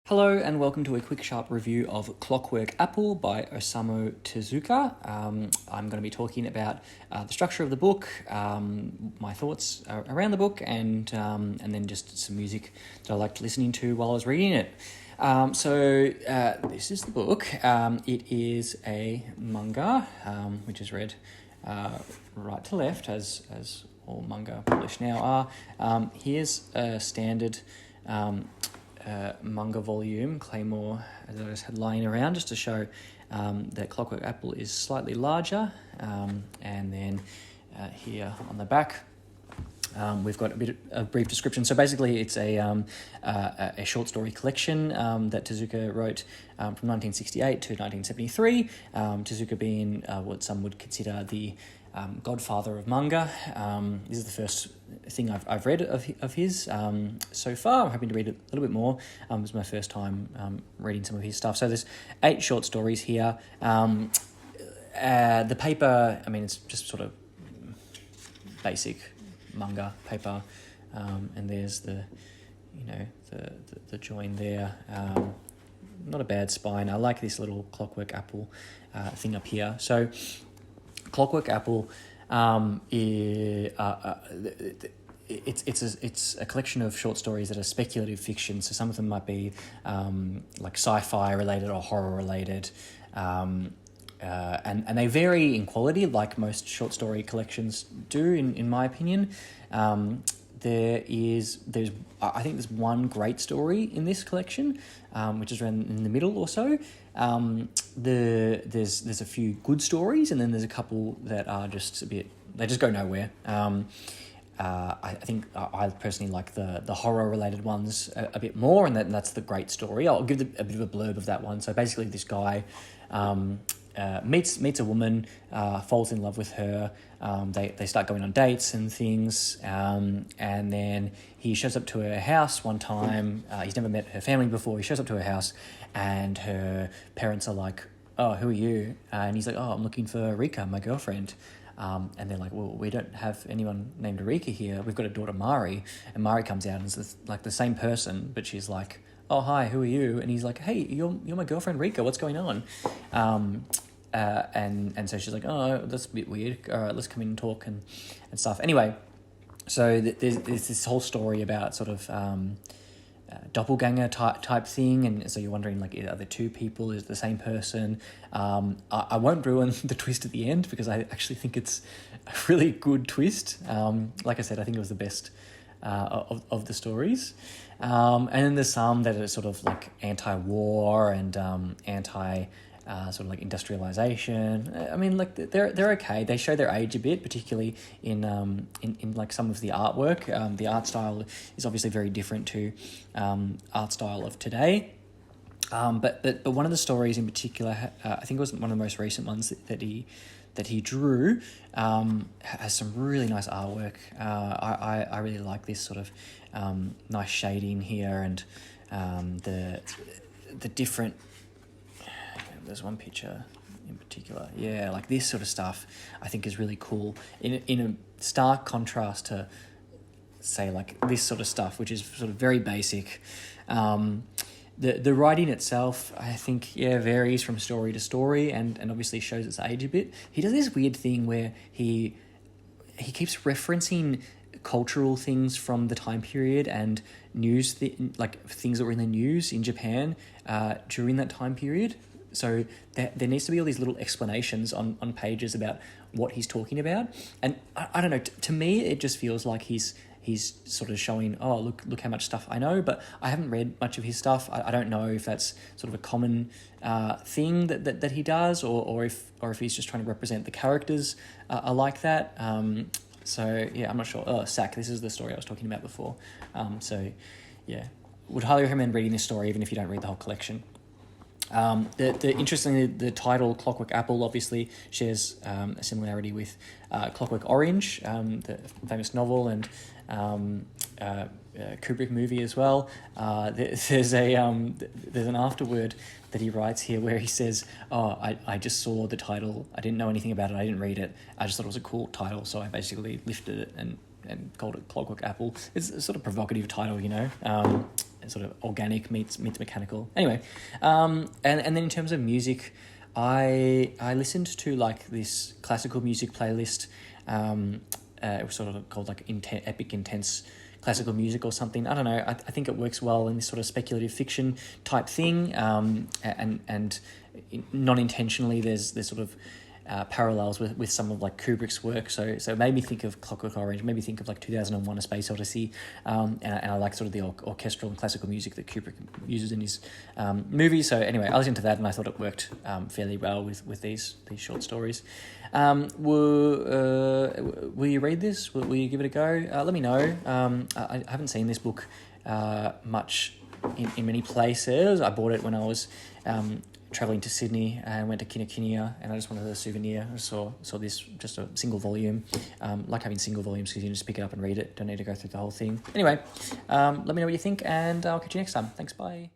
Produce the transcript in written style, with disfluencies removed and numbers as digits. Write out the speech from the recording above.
Hello and welcome to a quick sharp review of Clockwork Apple by Osamu Tezuka. I'm going to be talking about the structure of the book, my thoughts around the book, and then just some music that I liked listening to while I was reading it. This is the book. It is a manga, which is read right to left, as all manga published now are. Here's a standard manga volume, Claymore, as I just had lying around, just to show that Clockwork Apple is slightly larger. And then here on the back, we've got a brief description. So basically, it's a short story collection that Tezuka wrote from 1968 to 1973. Tezuka being what some would consider the godfather of manga. This is the first thing I've read of his so far. I'm hoping to read a little bit more. It was my first time reading some of his stuff. So there's 8 short stories here. The paper, it's just sort of basic manga paper, and there's the join there. Not a bad spine. I like this little Clockwork Apple thing up here. So Clockwork Apple it's a collection of short stories that are speculative fiction. So some of them might be like sci-fi related or horror related, and they vary in quality, like most short story collections do, in my opinion. There's one great story in this collection, which is around in the middle or so. There's a few good stories, and then there's a couple that are just they just go nowhere. I think I personally like the horror related ones a bit more, and that's the great story. I'll give a bit of a blurb of that one. So basically, this guy meets a woman, falls in love with her. They start going on dates and things, and then he shows up to her house one time. He's never met her family before. He shows up to her house, and her parents are like, "Oh, who are you?" And he's like, "Oh, I'm looking for Rika, my girlfriend." And they're like, "Well, we don't have anyone named Rika here. We've got a daughter, Mari." And Mari comes out and is like the same person, but she's like, "Oh, hi, who are you?" And he's like, "Hey, you're my girlfriend, Rika. What's going on?" And so she's like, "Oh, that's a bit weird. All right, let's come in and talk and stuff." Anyway, so there's this whole story about sort of doppelganger type thing, and so you're wondering, like, are there two people? Is it the same person? I won't ruin the twist at the end because I actually think it's a really good twist. Like I said, I think it was the best of the stories. And then there's some that are sort of like anti-war and anti sort of like industrialization. They're okay. They show their age a bit, particularly in like some of the artwork. The art style is obviously very different to art style of today. But one of the stories in particular, I think it was one of the most recent ones that he drew, has some really nice artwork. I really like this sort of nice shading here, and the different. There's one picture in particular, like this sort of stuff I think is really cool in a stark contrast to, say, like this sort of stuff, which is sort of very basic. The writing itself, I think, varies from story to story, and obviously shows its age a bit. He does this weird thing where he keeps referencing cultural things from the time period and news, like things that were in the news in Japan during that time period. So there needs to be all these little explanations on pages about what he's talking about. And I don't know, to me, it just feels like he's sort of showing, oh, look how much stuff I know, but I haven't read much of his stuff. I don't know if that's sort of a common thing that he does, or if he's just trying to represent the characters are like that. I'm not sure. Oh, Sack, this is the story I was talking about before. Would highly recommend reading this story, even if you don't read the whole collection. Interestingly, the title Clockwork Apple obviously shares a similarity with Clockwork Orange, the famous novel, and Kubrick movie as well. There's an afterword that he writes here where he says, "Oh, I just saw the title. I didn't know anything about it. I didn't read it. I just thought it was a cool title, so I basically lifted it and called it Clockwork Apple." It's a sort of provocative title, sort of organic meets mechanical. Anyway, and then in terms of music, I listened to like this classical music playlist. It was sort of called like epic intense classical music or something. I don't know. I think it works well in this sort of speculative fiction type thing. And non intentionally, there's sort of parallels with some of like Kubrick's work. So it made me think of Clockwork Orange, made me think of like 2001: A Space Odyssey, and I like sort of the orchestral and classical music that Kubrick uses in his movies. So anyway, I listened to that and I thought it worked fairly well with these short stories. Will you read this? Will you give it a go? Let me know. I haven't seen this book much in many places. I bought it when I was traveling to Sydney and went to Kinokuniya, and I just wanted a souvenir. I saw this, just a single volume. Like having single volumes because you can just pick it up and read it. Don't need to go through the whole thing. Anyway, let me know what you think, and I'll catch you next time. Thanks, bye.